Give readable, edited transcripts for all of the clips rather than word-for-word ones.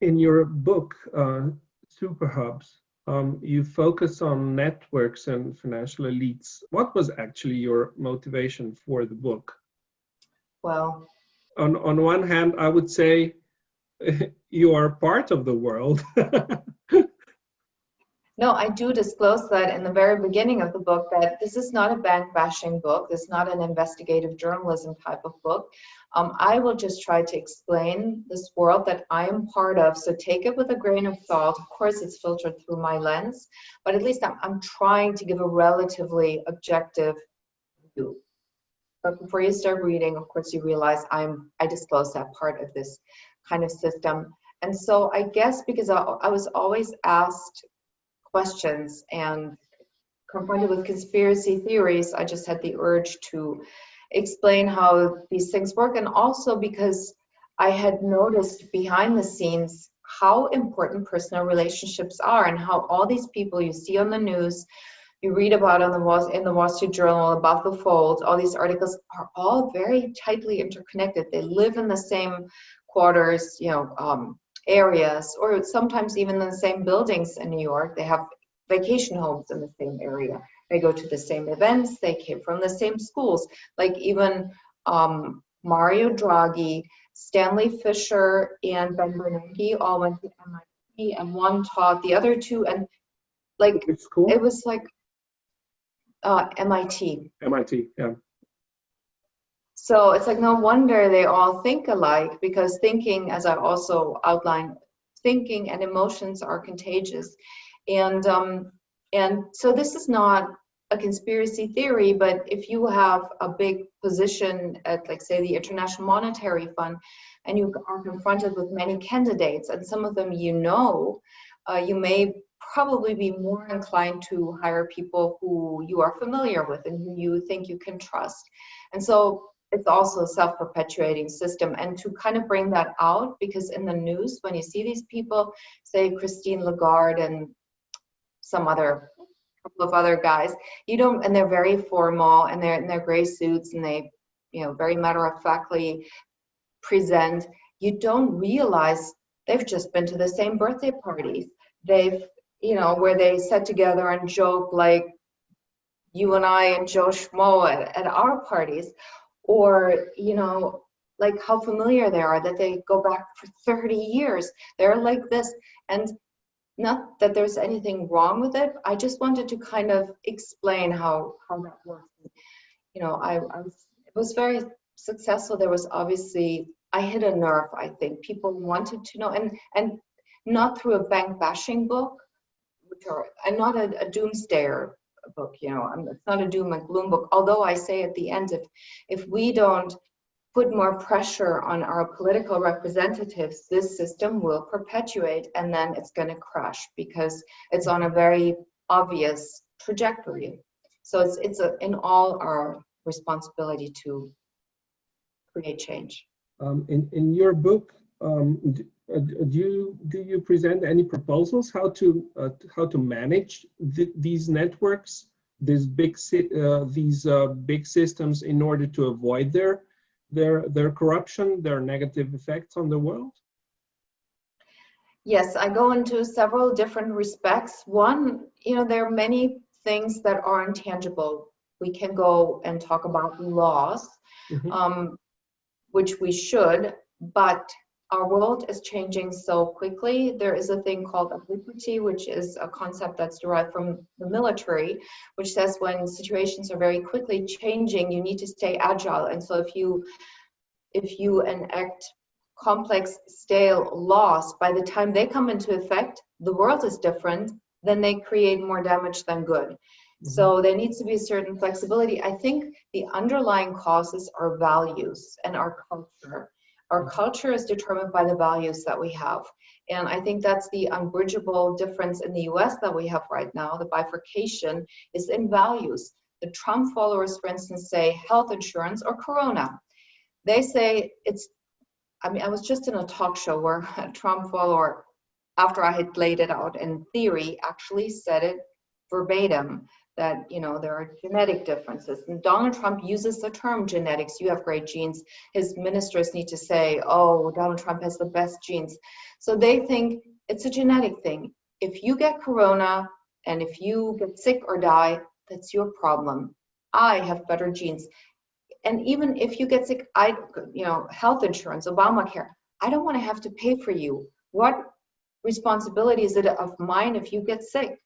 In your book, SuperHubs, you focus on networks and financial elites. What was actually your motivation for the book? Well, on one hand, I would say you are part of the world. no, I do disclose that in the very beginning of the book, that this is not a bank bashing book. This is not an investigative journalism type of book. I will just try to explain this world that I am part of. So take it with a grain of salt. Of course, it's filtered through my lens, but at least I'm trying to give a relatively objective view. But before you start reading, of course, you realize I disclose that part of this kind of system. And so I guess because I was always asked questions and confronted with conspiracy theories, I just had the urge to explain how these things work. And also because I had noticed behind the scenes how important personal relationships are, and how all these people you see on the news, you read about in the Wall Street Journal, Above the Fold, all these articles are all very tightly interconnected. They live in the same quarters, areas, or sometimes even in the same buildings in New York. They have vacation homes in the same area. They go to the same events. They came from the same schools. Like even Mario Draghi, Stanley Fischer, and Ben Bernanke all went to MIT, and one taught the other two. And like it was like MIT. MIT, yeah. So it's like no wonder they all think alike, because thinking, as I also outlined, thinking and emotions are contagious. And so this is not a conspiracy theory, but if you have a big position at, like, say, the International Monetary Fund, and you are confronted with many candidates, and some of them you may probably be more inclined to hire people who you are familiar with and who you think you can trust. And so it's also a self-perpetuating system. And to kind of bring that out, because in the news, when you see these people, say Christine Lagarde and some other couple of other guys, and they're very formal, and they're in their gray suits, and they, very matter-of-factly present, you don't realize they've just been to the same birthday parties. They've, where they sit together and joke like you and I and Joe Schmo at our parties, or, like how familiar they are, that they go back for 30 years. They're like this. And not that there's anything wrong with it. I just wanted to kind of explain how that works. It was very successful. There was obviously, I hit a nerve, I think. People wanted to know, and not through a bank bashing book, and not a doomsdayer book, it's not a doom and gloom book. Although I say at the end, if we don't put more pressure on our political representatives, this system will perpetuate, and then it's going to crash because it's on a very obvious trajectory. So it's in all our responsibility to create change. In your book, do you present any proposals how to manage these networks, these big systems, in order to avoid their corruption, their negative effects on the world? Yes, I go into several different respects. One, there are many things that are intangible. We can go and talk about laws, which we should, but our world is changing so quickly. There is a thing called obliquity, which is a concept that's derived from the military, which says when situations are very quickly changing, you need to stay agile. And so if you enact complex, stale laws, by the time they come into effect, the world is different, then they create more damage than good. So there needs to be a certain flexibility. I think the underlying causes are values and our culture. Our culture is determined by the values that we have. And I think that's the unbridgeable difference in the US that we have right now. The bifurcation is in values. The Trump followers, for instance, say health insurance or Corona. They say I was just in a talk show where a Trump follower, after I had laid it out in theory, actually said it verbatim. that, you know, there are genetic differences. And Donald Trump uses the term genetics. You have great genes. His ministers need to say, oh, Donald Trump has the best genes. So they think it's a genetic thing. If you get corona and if you get sick or die, that's your problem. I have better genes. And even if you get sick, health insurance, Obamacare, I don't want to have to pay for you. What responsibility is it of mine if you get sick?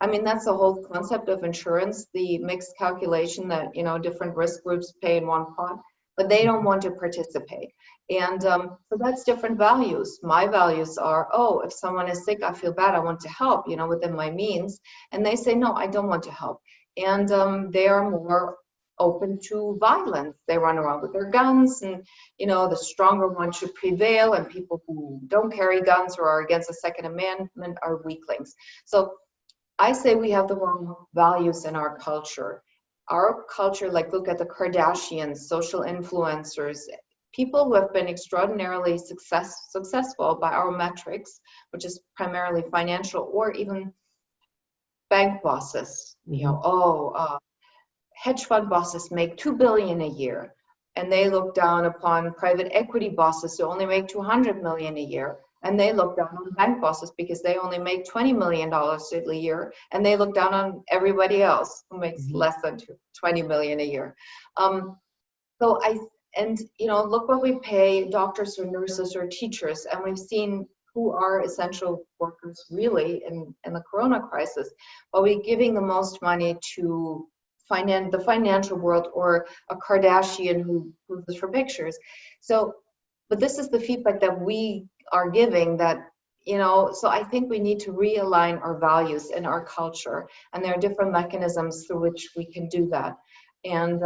I mean, that's the whole concept of insurance, the mixed calculation that, you know, different risk groups pay in one pot, but they don't want to participate. And so that's different values. My values are, oh, if someone is sick, I feel bad, I want to help, you know, within my means. And they say, no, I don't want to help. And they are more open to violence. They run around with their guns, and, you know, the stronger one should prevail, and people who don't carry guns or are against the Second Amendment are weaklings. So I say we have the wrong values in our culture. Our culture, like look at the Kardashians, social influencers, people who have been extraordinarily successful by our metrics, which is primarily financial, or even bank bosses, you know, hedge fund bosses make $2 billion a year, and they look down upon private equity bosses who only make $200 million a year. And they look down on bank bosses because they only make $20 million a year, and they look down on everybody else who makes less than $20 million a year. You know, look what we pay doctors or nurses or teachers, and we've seen who are essential workers really in the corona crisis. But we're giving the most money to the financial world, or a Kardashian who poses for pictures. So, but this is the feedback that we are giving, that, you know, so I think we need to realign our values in our culture, and there are different mechanisms through which we can do that. And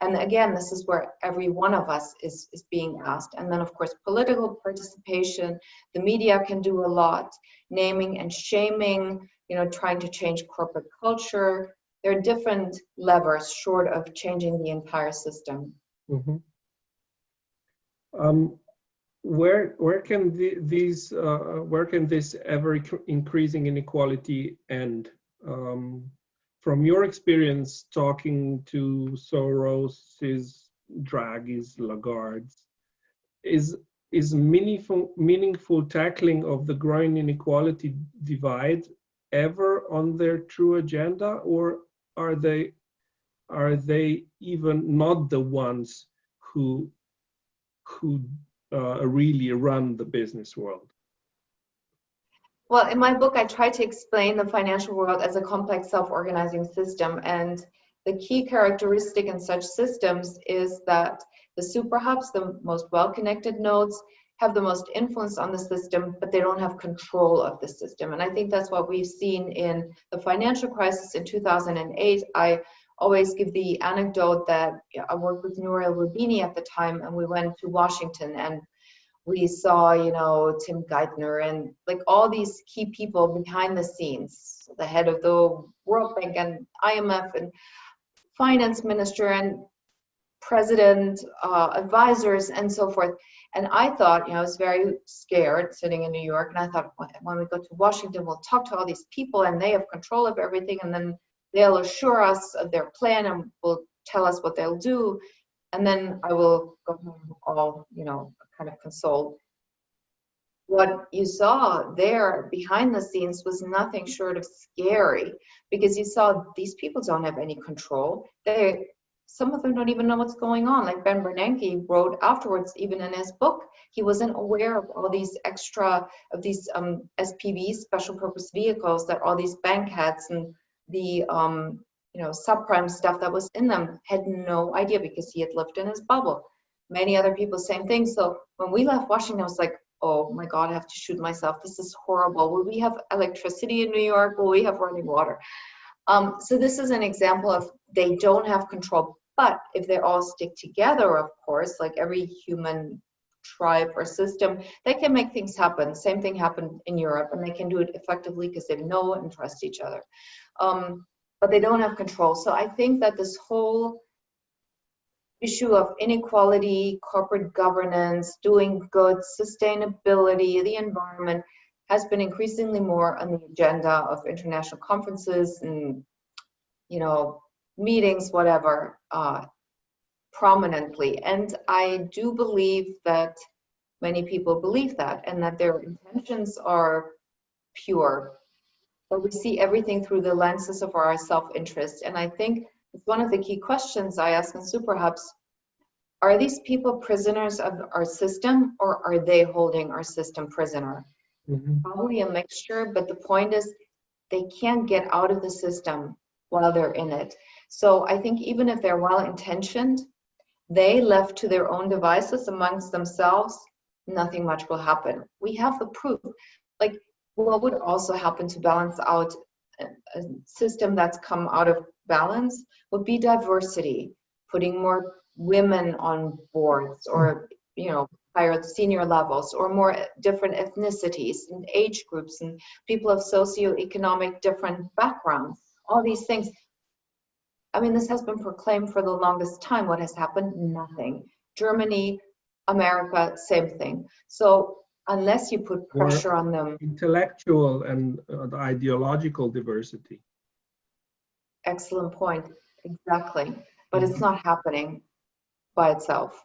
again, this is where every one of us is being asked. And then, of course, political participation, the media can do a lot, naming and shaming, you know, trying to change corporate culture. There are different levers short of changing the entire system. Mm-hmm. Where can this ever increasing inequality end? From your experience talking to Soros's, Draghi's, Lagarde's, is meaningful tackling of the growing inequality divide ever on their true agenda, or are they even not the ones who really run the business world? Well, in my book, I try to explain the financial world as a complex self-organizing system. And the key characteristic in such systems is that the SuperHubs, the most well-connected nodes, have the most influence on the system, but they don't have control of the system. And I think that's what we've seen in the financial crisis in 2008. I always give the anecdote that I worked with Nouriel Rubini at the time, and we went to Washington, and we saw, you know, Tim Geithner and like all these key people behind the scenes, the head of the World Bank and IMF and finance minister and president, advisors, and so forth. And I thought, you know, I was very scared sitting in New York, and I thought, when we go to Washington, we'll talk to all these people and they have control of everything, and then they'll assure us of their plan and will tell us what they'll do. And then I will go home all, you know, kind of consoled. What you saw there behind the scenes was nothing short of scary, because you saw these people don't have any control. Some of them don't even know what's going on. Like Ben Bernanke wrote afterwards, even in his book, he wasn't aware of all these SPVs, special purpose vehicles, that all these bank heads and the subprime stuff that was in them, had no idea, because he had lived in his bubble. Many other people, same thing. So when we left Washington, I was like, oh my God, I have to shoot myself. This is horrible. Will we have electricity in New York? Will we have running water? So this is an example of they don't have control. But if they all stick together, of course, like every human tribe or system, they can make things happen. Same thing happened in Europe, and they can do it effectively because they know and trust each other. But they don't have control. So I think that this whole issue of inequality, corporate governance, doing good, sustainability, the environment, has been increasingly more on the agenda of international conferences and you know, meetings, whatever, prominently. And I do believe that many people believe that, and that their intentions are pure, but we see everything through the lenses of our self-interest. And I think it's one of the key questions I ask in SuperHubs: are these people prisoners of our system, or are they holding our system prisoner? Probably a mixture, but the point is they can't get out of the system while they're in it. So I think even if they're well-intentioned, they left to their own devices amongst themselves, nothing much will happen. We have the proof. Like, what would also happen to balance out a system that's come out of balance would be diversity, putting more women on boards, or, you know, higher senior levels, or more different ethnicities and age groups and people of socioeconomic different backgrounds, all these things. I mean, this has been proclaimed for the longest time. What has happened? Nothing. Germany, America, same thing. So unless you put pressure on them. Intellectual and the ideological diversity. Excellent point. Exactly. But it's not happening by itself.